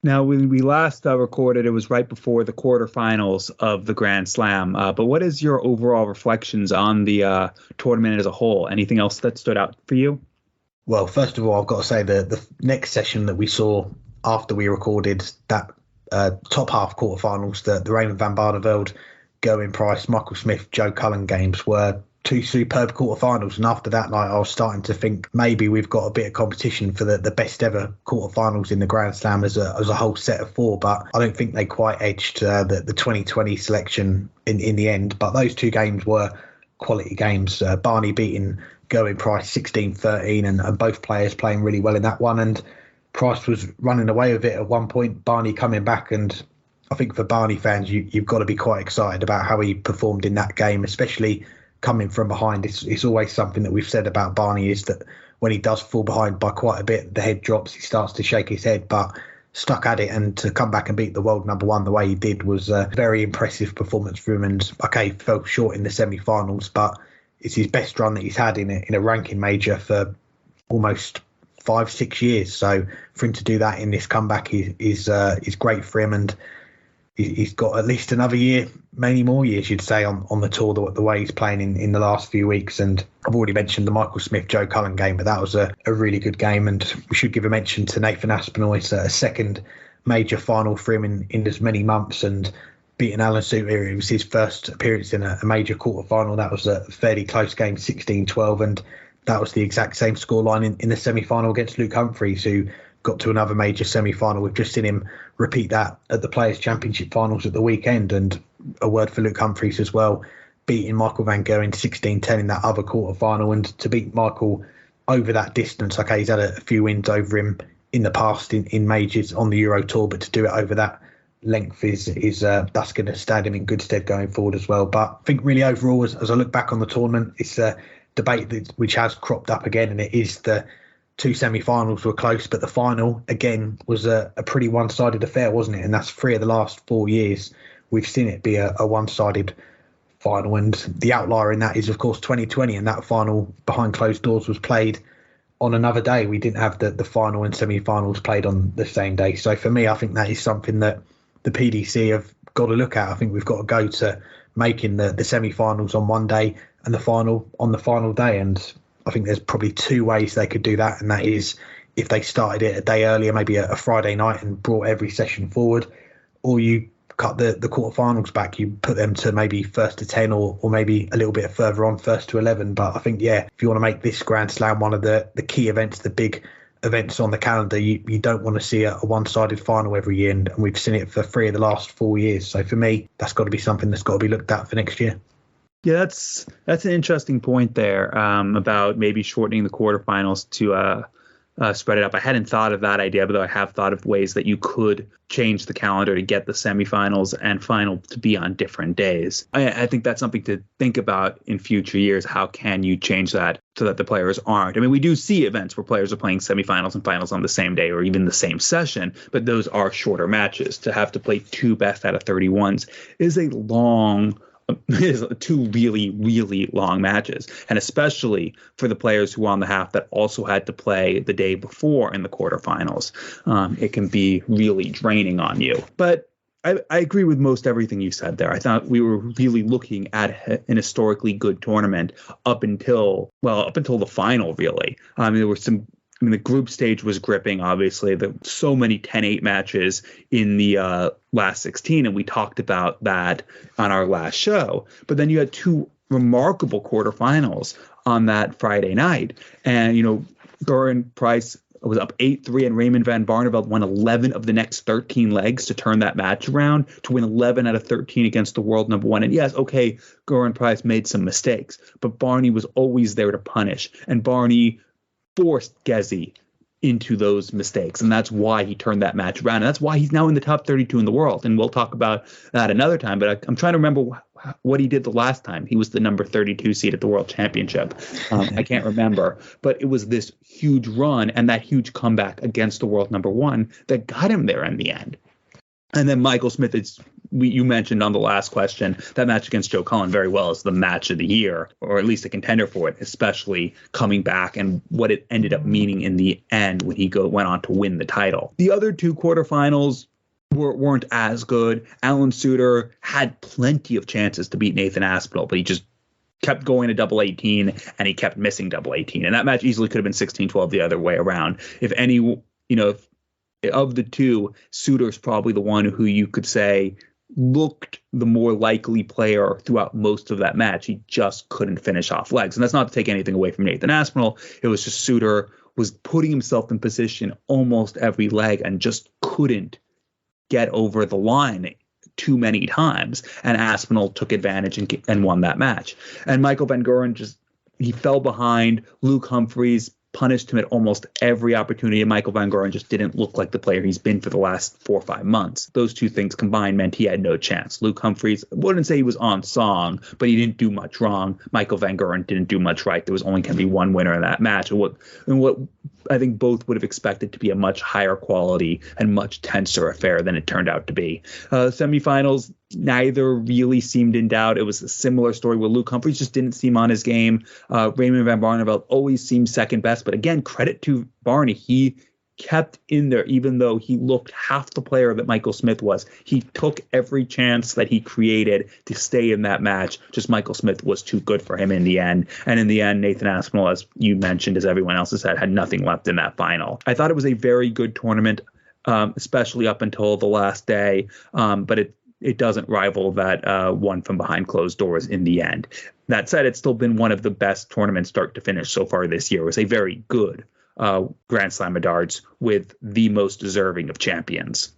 Now, when we last recorded, it was right before the quarterfinals of the Grand Slam. But what is your overall reflections on the tournament as a whole? Anything else that stood out for you? Well, first of all, I've got to say the next session that we saw after we recorded that top half quarterfinals, the Raymond van Barneveld, Gerwyn Price, Michael Smith, Joe Cullen games were two superb quarterfinals. And after that night, I was starting to think maybe we've got a bit of competition for the best ever quarterfinals in the Grand Slam as a whole set of four. But I don't think they quite edged the 2020 selection in the end. But those two games were quality games. Barney beating Gerwyn Price 16-13 and both players playing really well in that one. And Price was running away with it at one point, Barney coming back. And I think for Barney fans, you've got to be quite excited about how he performed in that game, especially coming from behind. It's always something that we've said about Barney is that when he does fall behind by quite a bit, the head drops, he starts to shake his head, but stuck at it, and to come back and beat the world number one the way he did was a very impressive performance for him. And okay, fell short in the semi-finals, but it's his best run that he's had in a ranking major for almost 5-6 years. So for him to do that in this comeback is great for him, and he's got at least another year, many more years, you'd say, on the tour, the way he's playing in the last few weeks. And I've already mentioned the Michael Smith, Joe Cullen game, but that was a really good game. And we should give a mention to Nathan Aspinall. It's a second major final for him in as many months, and beating Alan Suter, it was his first appearance in a major quarterfinal. That was a fairly close game, 16-12, and that was the exact same scoreline in the semi-final against Luke Humphries, who got to another major semi-final. We've just seen him repeat that at the Players' Championship finals at the weekend. And a word for Luke Humphries as well, beating Michael van Gerwen 16-10 in that other quarter-final. And to beat Michael over that distance, okay, he's had a few wins over him in the past in majors on the Euro Tour, but to do it over that length is that's going to stand him in good stead going forward as well. But I think really overall, as I look back on the tournament, it's a debate which has cropped up again, and it is the two semi-finals were close, but the final, again, was a pretty one-sided affair, wasn't it? And that's 3 of the last 4 years we've seen it be a one-sided final. And the outlier in that is, of course, 2020, and that final behind closed doors was played on another day. We didn't have the final and semi-finals played on the same day. So for me, I think that is something that the PDC have got to look at. I think we've got to go to making the semi-finals on one day and the final on the final day. And I think there's probably 2 ways they could do that, and that is if they started it a day earlier, maybe a Friday night, and brought every session forward, or you cut the quarterfinals back, you put them to maybe 1st to 10 or maybe a little bit further on, 1st to 11. But I think, yeah, if you want to make this Grand Slam one of the key events, the big events on the calendar, you don't want to see a one-sided final every year, and we've seen it for 3 of the last 4 years. So for me, that's got to be something that's got to be looked at for next year. Yeah, that's an interesting point there about maybe shortening the quarterfinals to spread it up. I hadn't thought of that idea, but though I have thought of ways that you could change the calendar to get the semifinals and final to be on different days. I think that's something to think about in future years. How can you change that so that the players aren't? I mean, we do see events where players are playing semifinals and finals on the same day or even the same session, but those are shorter matches. To have to play 2 best out of 31s is a long is 2 really, really long matches. And especially for the players who were on the half that also had to play the day before in the quarterfinals, it can be really draining on you. But I agree with most everything you said there. I thought we were really looking at an historically good tournament up until the final, really. There were the group stage was gripping, obviously. So many 10-8 matches in the last 16, and we talked about that on our last show. But then you had 2 remarkable quarterfinals on that Friday night. And, Gerwyn Price was up 8-3, and Raymond van Barneveld won 11 of the next 13 legs to turn that match around, to win 11 out of 13 against the world number 1. And yes, okay, Gerwyn Price made some mistakes, but Barney was always there to punish. And Barney forced Gezi into those mistakes, and that's why he turned that match around, and that's why he's now in the top 32 in the world. And we'll talk about that another time, but I'm trying to remember what he did the last time he was the number 32 seed at the World Championship. I can't remember, but it was this huge run and that huge comeback against the world number 1 that got him there in the end. And then Michael Smith, you mentioned on the last question, that match against Joe Cullen very well is the match of the year, or at least a contender for it, especially coming back and what it ended up meaning in the end when he went on to win the title. The other two quarterfinals weren't as good. Alan Suter had plenty of chances to beat Nathan Aspinall, but he just kept going to double 18 and he kept missing double 18. And that match easily could have been 16-12 the other way around. If of the two, Suter's probably the one who you could say looked the more likely player throughout most of that match. He just couldn't finish off legs. And that's not to take anything away from Nathan Aspinall. It was just Suter was putting himself in position almost every leg and just couldn't get over the line too many times. And Aspinall took advantage and won that match. And Michael Van Guren he fell behind. Luke Humphries punished him at almost every opportunity, and Michael Van Guren just didn't look like the player he's been for the last 4 or 5 months. Those two things combined meant he had no chance. Luke Humphries, I wouldn't say he was on song, but he didn't do much wrong. Michael Van Guren didn't do much right. There was only going to be one winner in that match, and what I think both would have expected to be a much higher quality and much tenser affair than it turned out to be. Semifinals, neither really seemed in doubt. It was a similar story where Luke Humphries just didn't seem on his game. Raymond Van Barneveld always seemed second best, but again, credit to Barney. He kept in there, even though he looked half the player that Michael Smith was. He took every chance that he created to stay in that match. Just Michael Smith was too good for him in the end. And in the end, Nathan Aspinall, as you mentioned, as everyone else has said, had nothing left in that final. I thought it was a very good tournament, especially up until the last day. But it doesn't rival that one from behind closed doors in the end. That said, it's still been one of the best tournaments start to finish so far this year. It was a very good Grand Slam of darts with the most deserving of champions.